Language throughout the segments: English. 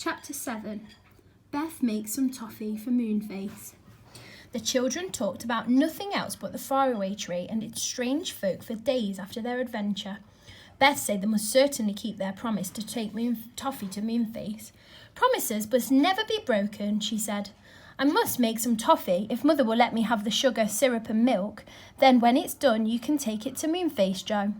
Chapter 7. Beth makes some toffee for Moonface. The children talked about nothing else but the faraway tree and its strange folk for days after their adventure. Beth said they must certainly keep their promise to take toffee to Moonface. Promises must never be broken, she said. I must make some toffee if Mother will let me have the sugar, syrup and milk. Then when it's done, you can take it to Moonface, Joe.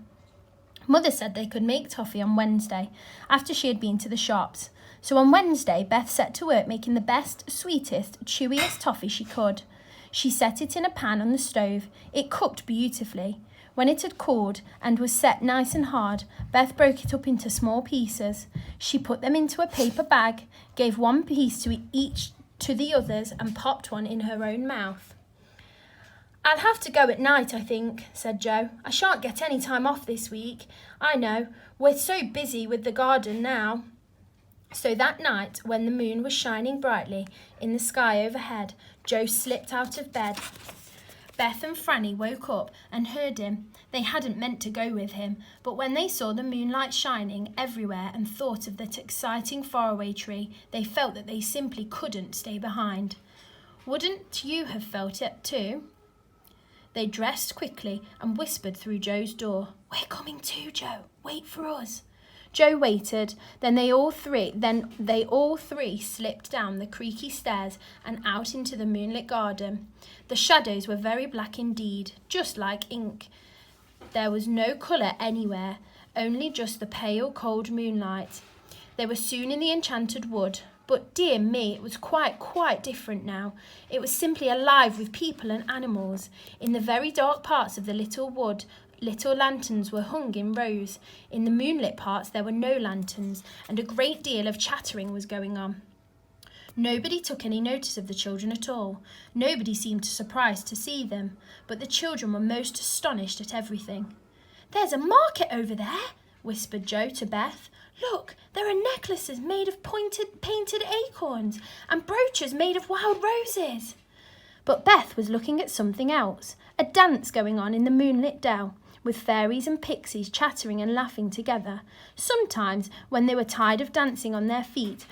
Mother said they could make toffee on Wednesday, after she had been to the shops. So on Wednesday, Beth set to work making the best, sweetest, chewiest toffee she could. She set it in a pan on the stove. It cooked beautifully. When it had cooled and was set nice and hard, Beth broke it up into small pieces. She put them into a paper bag, gave one piece to each to the others, and popped one in her own mouth. I'll have to go at night, I think, said Joe. I shan't get any time off this week. I know, we're so busy with the garden now. So that night, when the moon was shining brightly in the sky overhead, Joe slipped out of bed. Beth and Franny woke up and heard him. They hadn't meant to go with him, but when they saw the moonlight shining everywhere and thought of that exciting faraway tree, they felt that they simply couldn't stay behind. Wouldn't you have felt it too? They dressed quickly and whispered through Joe's door. We're coming too, Joe. Wait for us. Joe waited, then they all three slipped down the creaky stairs and out into the moonlit garden. The shadows were very black indeed, just like ink. There was no colour anywhere, only just the pale, cold moonlight. They were soon in the enchanted wood, but dear me, it was quite different now. It was simply alive with people and animals. In the very dark parts of the little wood, little lanterns were hung in rows. In the moonlit parts there were no lanterns, and a great deal of chattering was going on. Nobody took any notice of the children at all. Nobody seemed surprised to see them, but the children were most astonished at everything. There's a market over there, whispered Joe to Beth. Look, there are necklaces made of painted acorns and brooches made of wild roses. But Beth was looking at something else, a dance going on in the moonlit dell, with fairies and pixies chattering and laughing together. Sometimes, when they were tired of dancing on their feet,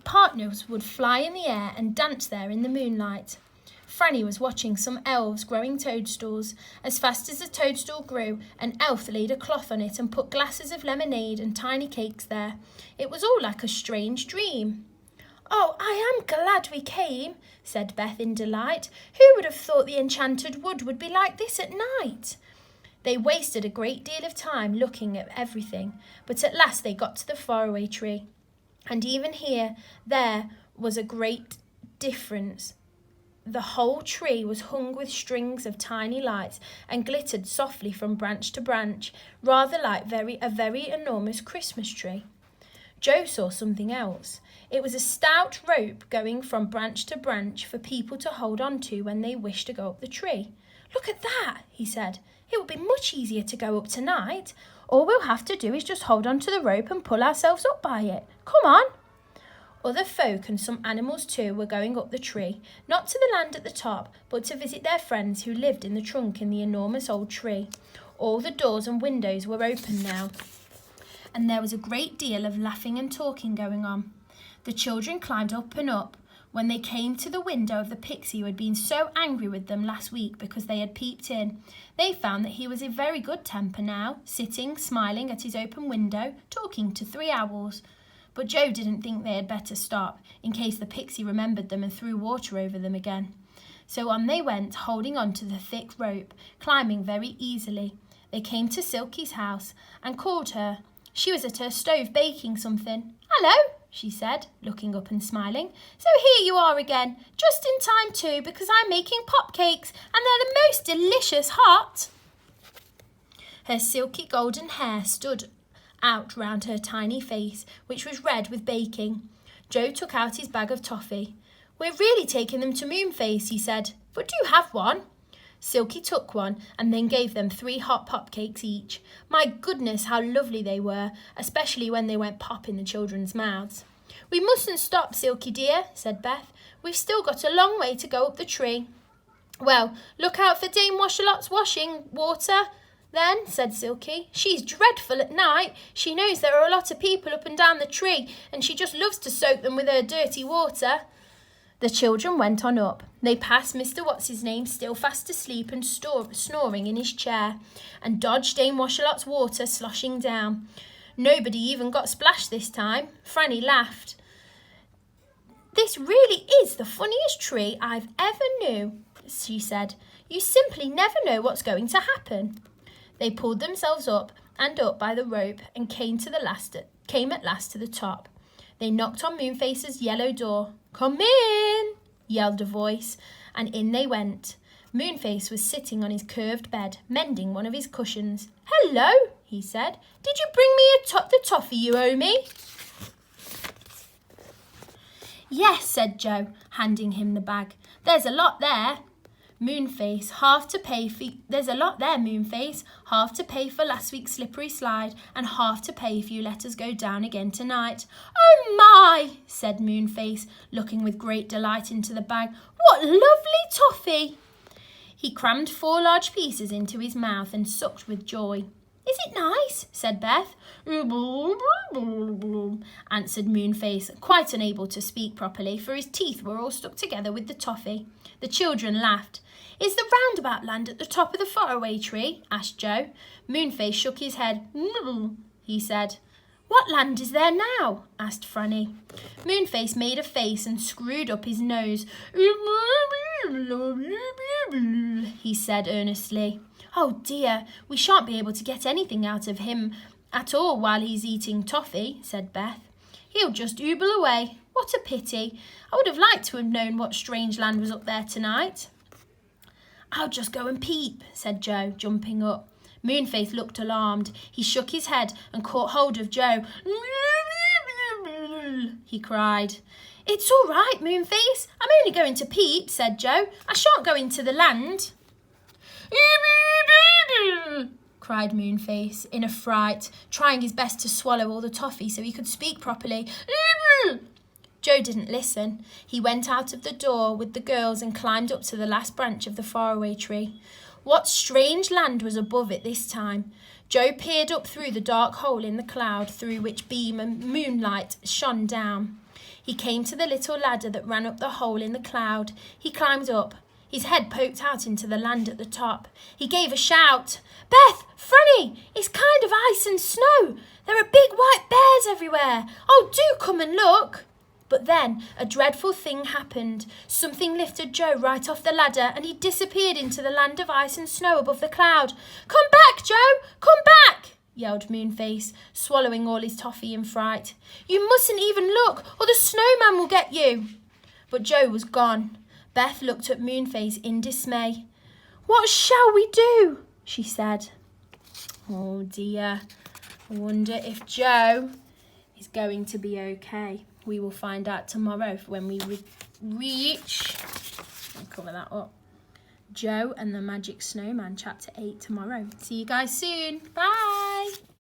partners would fly in the air and dance there in the moonlight. Franny was watching some elves growing toadstools. As fast as the toadstool grew, an elf laid a cloth on it and put glasses of lemonade and tiny cakes there. It was all like a strange dream. Oh, I am glad we came, said Beth in delight. Who would have thought the enchanted wood would be like this at night? They wasted a great deal of time looking at everything, but at last they got to the faraway tree. And even here, there was a great difference. The whole tree was hung with strings of tiny lights and glittered softly from branch to branch, rather like a very enormous Christmas tree. Joe saw something else. It was a stout rope going from branch to branch for people to hold on to when they wished to go up the tree. Look at that, he said. It will be much easier to go up tonight. All we'll have to do is just hold on to the rope and pull ourselves up by it. Come on. Other folk and some animals too were going up the tree, not to the land at the top, but to visit their friends who lived in the trunk in the enormous old tree. All the doors and windows were open now, and there was a great deal of laughing and talking going on. The children climbed up and up. When they came to the window of the pixie who had been so angry with them last week because they had peeped in, they found that he was in very good temper now, sitting, smiling at his open window, talking to 3 owls. But Joe didn't think they had better stop, in case the pixie remembered them and threw water over them again. So on they went, holding on to the thick rope, climbing very easily. They came to Silky's house and called her. She was at her stove baking something. Hello, she said, looking up and smiling. So here you are again, just in time too, because I'm making pop cakes, and they're the most delicious hot. Her silky golden hair stood out round her tiny face, which was red with baking. Joe took out his bag of toffee. We're really taking them to Moonface, he said, but do have one. Silky took one and then gave them 3 hot pop cakes each. My goodness, how lovely they were, especially when they went pop in the children's mouths. We mustn't stop, Silky dear, said Beth. We've still got a long way to go up the tree. Well, look out for Dame Washalot's washing water, then, said Silky. She's dreadful at night. She knows there are a lot of people up and down the tree, and she just loves to soak them with her dirty water. The children went on up. They passed Mr. What's-his-name still fast asleep and snoring in his chair, and dodged Dame Washalot's water sloshing down. Nobody even got splashed this time. Franny laughed. This really is the funniest tree I've ever knew, she said. You simply never know what's going to happen. They pulled themselves up and up by the rope and came at last to the top. They knocked on Moonface's yellow door. "Come in," yelled a voice, and in they went. Moonface was sitting on his curved bed, mending one of his cushions. "Hello," he said. "Did you bring me the toffee you owe me?" "Yes," said Joe, handing him the bag. "There's a lot there." Moonface, there's a lot there, Moonface. Half to pay for last week's slippery slide, and half to pay if you let us go down again tonight." "Oh my," said Moonface, looking with great delight into the bag. "What lovely toffee!" He crammed 4 large pieces into his mouth and sucked with joy. "Is it nice?" said Beth. Answered Moonface, quite unable to speak properly, for his teeth were all stuck together with the toffee. The children laughed. "Is the roundabout land at the top of the faraway tree?" asked Joe. Moonface shook his head. He said. "What land is there now?" asked Franny. Moonface made a face and screwed up his nose. He said earnestly. "Oh dear, we shan't be able to get anything out of him at all while he's eating toffee," said Beth. "He'll just ooble away. What a pity. I would have liked to have known what strange land was up there tonight." "I'll just go and peep," said Joe, jumping up. Moonface looked alarmed. He shook his head and caught hold of Joe. He cried. "It's all right, Moonface. I'm only going to peep," said Joe. "I shan't go into the land." cried Moonface in a fright, trying his best to swallow all the toffee so he could speak properly. Joe didn't listen. He went out of the door with the girls and climbed up to the last branch of the faraway tree. What strange land was above it this time? Joe peered up through the dark hole in the cloud through which beam and moonlight shone down. He came to the little ladder that ran up the hole in the cloud. He climbed up. His head poked out into the land at the top. He gave a shout. "Beth! Franny! It's kind of ice and snow! There are big white bears everywhere! Oh, do come and look!" But then a dreadful thing happened. Something lifted Joe right off the ladder and he disappeared into the land of ice and snow above the cloud. "Come back, Joe! Come back!" yelled Moonface, swallowing all his toffee in fright. "You mustn't even look, or the snowman will get you." But Joe was gone. Beth looked at Moonface in dismay. "What shall we do?" she said. "Oh dear, I wonder if Joe is going to be okay. We will find out tomorrow when we reach, I'll cover that up, Joe and the Magic Snowman, Chapter 8 tomorrow. See you guys soon. Bye.